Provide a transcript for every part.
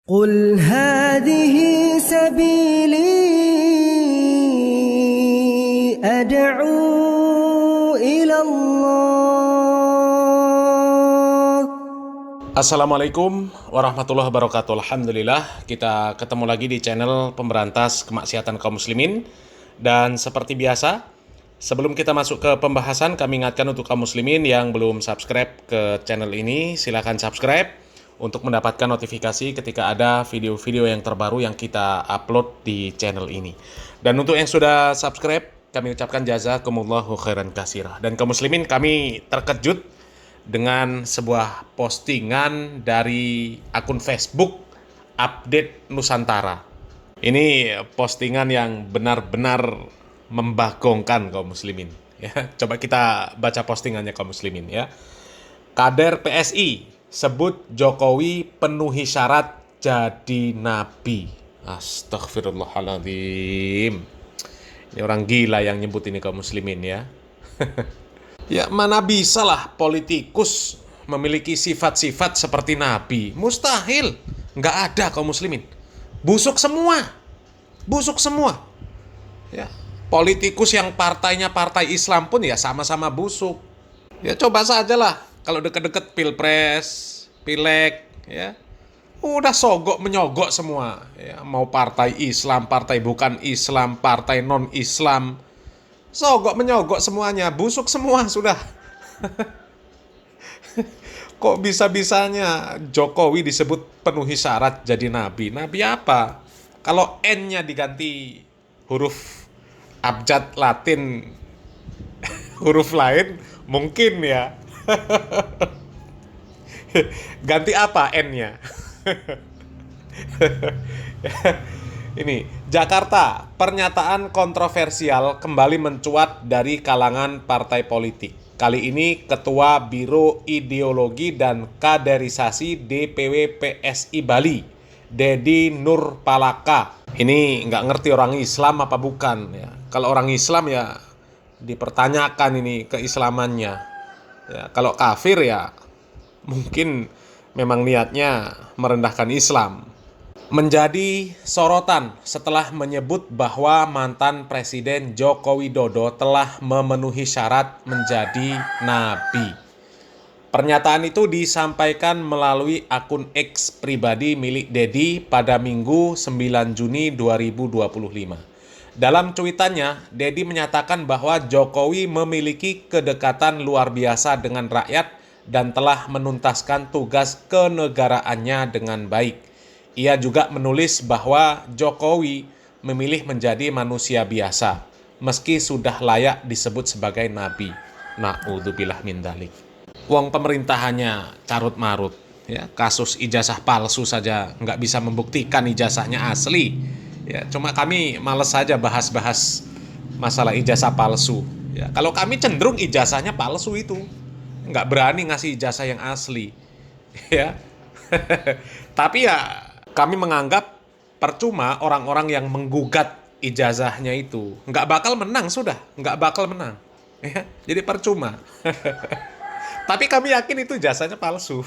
قل هذه سبيلي أدعو إلى الله. Assalamualaikum warahmatullahi wabarakatuh. Alhamdulillah, kita ketemu lagi di channel pemberantas kemaksiatan kaum muslimin. Dan seperti biasa, sebelum kita masuk ke pembahasan, kami ingatkan untuk kaum muslimin yang belum subscribe ke channel ini, silakan subscribe untuk mendapatkan notifikasi ketika ada video-video yang terbaru yang kita upload di channel ini. Dan untuk yang sudah subscribe, kami ucapkan jazakumullahu khairan katsira. Dan kaum muslimin, kami terkejut dengan sebuah postingan dari akun Facebook Update Nusantara. Ini postingan yang benar-benar membagongkan kaum muslimin. Ya, coba kita baca postingannya kaum muslimin ya. Kader PSI sebut Jokowi penuhi syarat jadi nabi. Astagfirullahaladzim. Ini orang gila yang nyebut ini kaum muslimin ya. Ya mana bisa lah politikus memiliki sifat-sifat seperti nabi. Mustahil. Nggak ada kaum muslimin. Busuk semua. Busuk semua. Ya. Politikus yang partainya partai Islam pun ya sama-sama busuk. Ya coba sajalah kalau deket-deket pilpres, pileg, ya udah sogok menyogok semua. Ya, mau partai Islam, partai bukan Islam, partai non Islam, sogok menyogok semuanya, busuk semua sudah. Kok bisa-bisanya Jokowi disebut penuhi syarat jadi nabi? Nabi apa? Kalau N-nya diganti huruf abjad Latin, huruf lain, mungkin ya. Ganti apa N-nya? Ini, Jakarta, pernyataan kontroversial kembali mencuat dari kalangan partai politik. Kali ini Ketua Biro Ideologi dan Kaderisasi DPW PSI Bali, Dedi Nurpalaka. Ini nggak ngerti orang Islam apa bukan ya. Kalau orang Islam ya dipertanyakan ini keislamannya. Ya, kalau kafir ya mungkin memang niatnya merendahkan Islam. Menjadi sorotan setelah menyebut bahwa mantan Presiden Joko Widodo telah memenuhi syarat menjadi nabi. Pernyataan itu disampaikan melalui akun X pribadi milik Dedi pada Minggu 9 Juni 2025. Dalam cuitannya, Dedi menyatakan bahwa Jokowi memiliki kedekatan luar biasa dengan rakyat dan telah menuntaskan tugas kenegaraannya dengan baik. Ia juga menulis bahwa Jokowi memilih menjadi manusia biasa, meski sudah layak disebut sebagai nabi. Na'udzubillah min dzalik. Wong pemerintahannya carut-marut, ya, kasus ijazah palsu saja nggak bisa membuktikan ijazahnya asli. Ya, cuma kami males saja bahas-bahas masalah ijazah palsu. Ya, kalau kami cenderung ijazahnya palsu itu, nggak berani ngasih ijazah yang asli. Ya, tapi ya kami menganggap percuma orang-orang yang menggugat ijazahnya itu nggak bakal menang sudah, nggak bakal menang. Ya, jadi percuma. Tapi kami yakin itu ijazahnya palsu.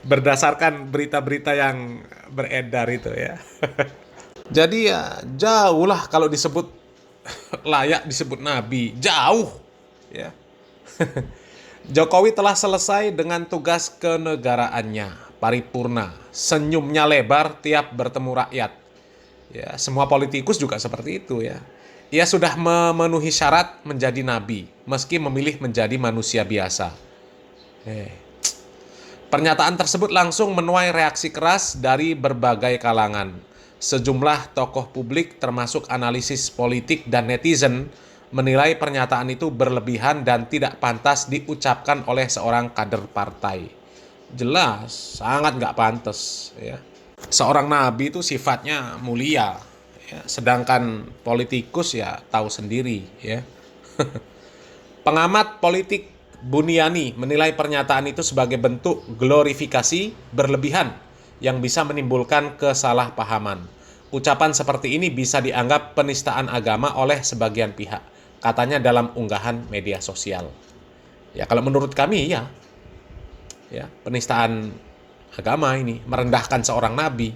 Berdasarkan berita-berita yang beredar itu ya. Jadi ya jauh lah kalau disebut layak disebut nabi, jauh ya. Jokowi telah selesai dengan tugas kenegaraannya, paripurna, senyumnya lebar tiap bertemu rakyat. Ya, semua politikus juga seperti itu ya. Ia sudah memenuhi syarat menjadi nabi, meski memilih menjadi manusia biasa. Pernyataan tersebut langsung menuai reaksi keras dari berbagai kalangan. Sejumlah tokoh publik termasuk analisis politik dan netizen menilai pernyataan itu berlebihan dan tidak pantas diucapkan oleh seorang kader partai. Jelas, sangat nggak pantas. Ya. Seorang nabi itu sifatnya mulia, ya. Sedangkan politikus ya tahu sendiri. Ya. Pengamat politik Buniani menilai pernyataan itu sebagai bentuk glorifikasi berlebihan yang bisa menimbulkan kesalahpahaman. Ucapan seperti ini bisa dianggap penistaan agama oleh sebagian pihak, katanya dalam unggahan media sosial. Ya, kalau menurut kami ya penistaan agama ini, merendahkan seorang nabi.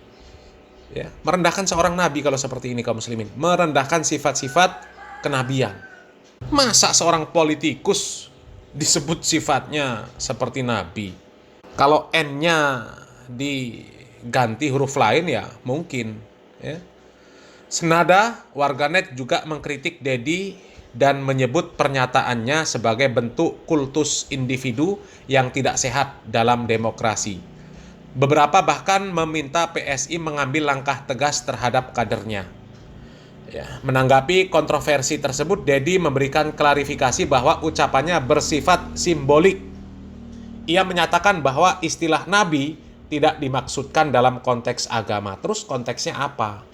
Ya, merendahkan seorang nabi kalau seperti ini kaum muslimin, merendahkan sifat-sifat kenabian. Masa seorang politikus disebut sifatnya seperti nabi? Kalau N-nya diganti huruf lain ya mungkin. Ya. Senada, warganet juga mengkritik Dedi dan menyebut pernyataannya sebagai bentuk kultus individu yang tidak sehat dalam demokrasi. Beberapa bahkan meminta PSI mengambil langkah tegas terhadap kadernya. Ya, menanggapi kontroversi tersebut, Dedi memberikan klarifikasi bahwa ucapannya bersifat simbolik. Ia menyatakan bahwa istilah nabi tidak dimaksudkan dalam konteks agama. Terus konteksnya apa?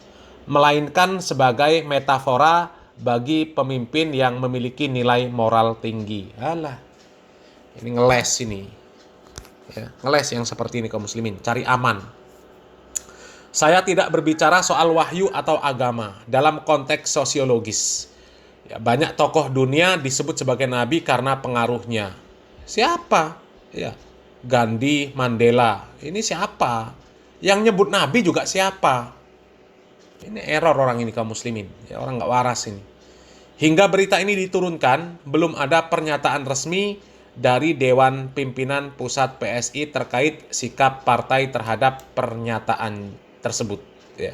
Melainkan sebagai metafora bagi pemimpin yang memiliki nilai moral tinggi. Alah, ini ngeles ini. Ya, ngeles yang seperti ini kaum muslimin, cari aman. Saya tidak berbicara soal wahyu atau agama dalam konteks sosiologis. Ya, banyak tokoh dunia disebut sebagai nabi karena pengaruhnya. Siapa? Ya, Gandhi, Mandela. Ini siapa? Yang nyebut nabi juga siapa? Ini error orang ini kaum muslimin. Ya, orang nggak waras ini. Hingga berita ini diturunkan, belum ada pernyataan resmi dari Dewan Pimpinan Pusat PSI terkait sikap partai terhadap pernyataan tersebut. Ya.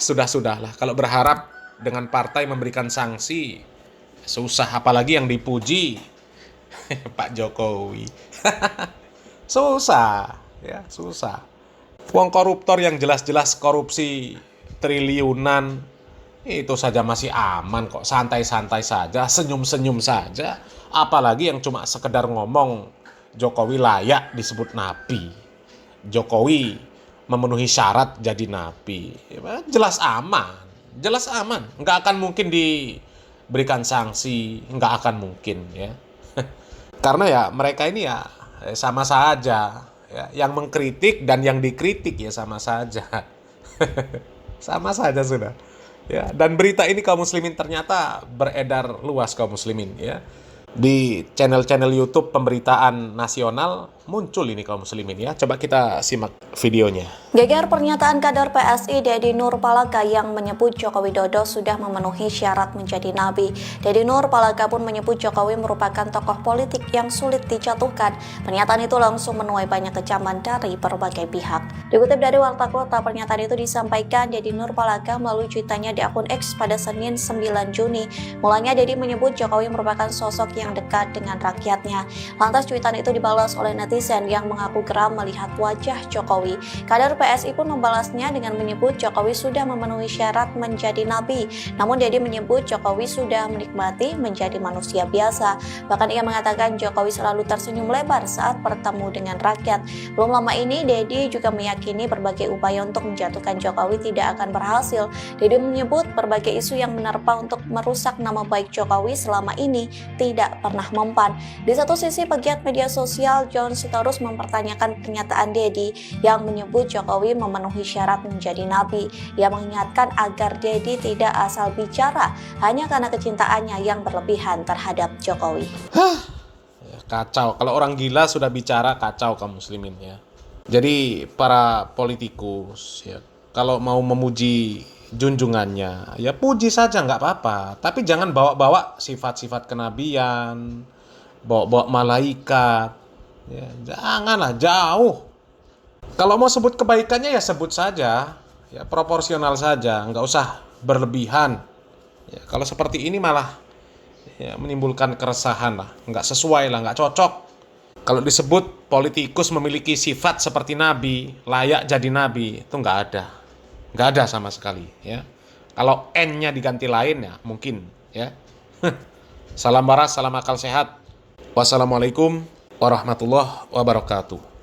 Sudah-sudahlah. Kalau berharap dengan partai memberikan sanksi, susah. Apalagi yang dipuji Pak Jokowi. Susah. Ya, susah. Uang koruptor yang jelas-jelas korupsi triliunan, itu saja masih aman kok, santai-santai saja, senyum-senyum saja. Apalagi yang cuma sekedar ngomong Jokowi layak disebut nabi, Jokowi memenuhi syarat jadi nabi. Jelas aman, nggak akan mungkin diberikan sanksi, nggak akan mungkin ya. Karena ya mereka ini ya sama saja ya, yang mengkritik dan yang dikritik ya sama saja. Sama saja sudah. Ya, dan berita ini kaum muslimin ternyata beredar luas kaum muslimin ya. Di channel-channel YouTube pemberitaan nasional muncul ini kaum muslimin ya. Coba kita simak videonya. Geger pernyataan kader PSI Dedi Nurpalaga yang menyebut Joko Widodo sudah memenuhi syarat menjadi nabi. Dedi Nurpalaga pun menyebut Jokowi merupakan tokoh politik yang sulit dijatuhkan. Pernyataan itu langsung menuai banyak kecaman dari berbagai pihak. Dikutip dari Warta Kota, pernyataan itu disampaikan Dedi Nurpalaga melalui cuitannya di akun X pada Senin 9 Juni. Mulanya Dedi menyebut Jokowi merupakan sosok yang dekat dengan rakyatnya. Lantas cuitan itu dibalas oleh netizen yang mengaku geram melihat wajah Jokowi. Kader PSI pun membalasnya dengan menyebut Jokowi sudah memenuhi syarat menjadi nabi. Namun Dedi menyebut Jokowi sudah menikmati menjadi manusia biasa. Bahkan ia mengatakan Jokowi selalu tersenyum lebar saat bertemu dengan rakyat. Belum lama ini Dedi juga meyakini berbagai upaya untuk menjatuhkan Jokowi tidak akan berhasil. Dedi menyebut berbagai isu yang menerpa untuk merusak nama baik Jokowi selama ini tidak pernah mempan. Di satu sisi, pegiat media sosial John Sitorus mempertanyakan pernyataan Dedi yang menyebut Jokowi memenuhi syarat menjadi nabi. Ia mengingatkan agar Dedi tidak asal bicara hanya karena kecintaannya yang berlebihan terhadap Jokowi. Kacau, kalau orang gila sudah bicara kacau kaum muslimin ya. Jadi para politikus ya, kalau mau memuji junjungannya ya puji saja nggak apa-apa, tapi jangan bawa-bawa sifat-sifat kenabian, bawa-bawa malaikat ya, janganlah, jauh. Kalau mau sebut kebaikannya ya sebut saja ya, proporsional saja, nggak usah berlebihan ya. Kalau seperti ini malah ya menimbulkan keresahan lah, nggak sesuai lah, nggak cocok. Kalau disebut politikus memiliki sifat seperti nabi, layak jadi nabi, itu nggak ada sama sekali ya. Kalau N-nya diganti lain ya mungkin ya. Salam waras, salam akal sehat. Wassalamualaikum warahmatullahi wabarakatuh.